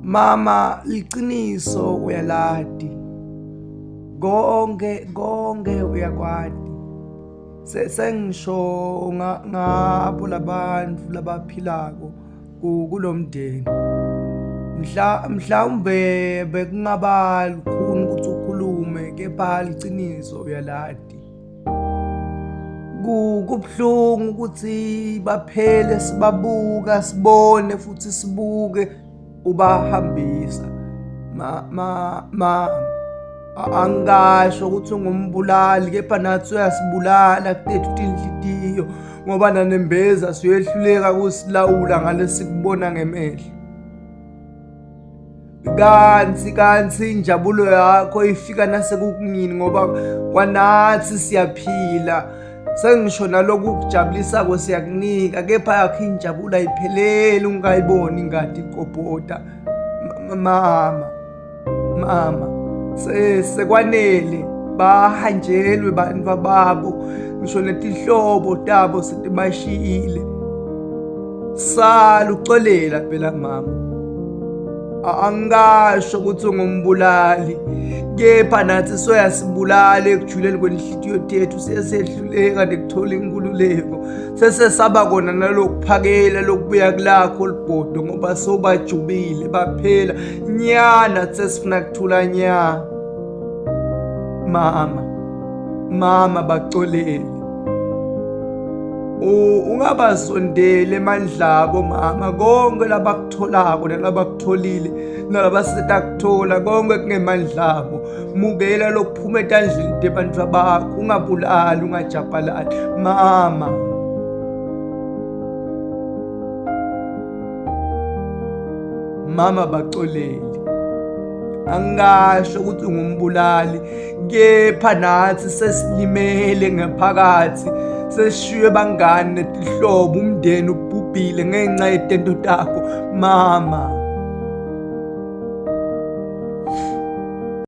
Mama, liqiniso uyaladi. Konke uyakwati. Sengisho ngabo labantu labaphilako kulomndeni. Mhlawumbe bekungaba lukhuni ukuthi ukhulume, kepha liqiniso uyaladi. Kubhlungu ukuthi baphele sibabuka, sibone futhi sibuke ubahambisa. Angasho ukuthi ungumbulali, kepha nathi uyasibulala kutethu inhliziyo ngoba nanembeza siyehluleka ukusilawula ngalesi kubona ngemehlo. Kansi injabulo yakho ifika nasekukunini ngoba kwanathi siyaphila. Sengisho naloku kujabulisako siyakunika, kepha yakho injabulo ayipheleli ungayiboni ingadi ikopota. Mama, sekwanele bahanjelwe bantwa babo, ngisho netihlobo tabo setibashiyile. Sala ucolela phela mama. Angasho ukuthi ungumbulali, kepha nathi soyasibulala ekujuleni kwenhliziyo tethu. Siyesehluleka nekuthola inkululeko, sesesaba kona nalokuphakela lokubuya kulakho libhodo ngoba sobajubile baphela nyana, sesifuna kuthula nya. Mama bacolele, ungabasondeli emandlabo mama. Konke labakutholako nalabakutholile nalabasetakuthola, konke kungemandlabo. Mukela lokuphuma etandleni tebantwa bakho, ungabulali, ungajabhalali mama bacolele. Angasho ukuthi ungumbulali, kepha nathi sesilimele ngaphakathi. Sesishiywe bangani netihlobo, umndeni ubhubhile ngenxa yetento takho mama.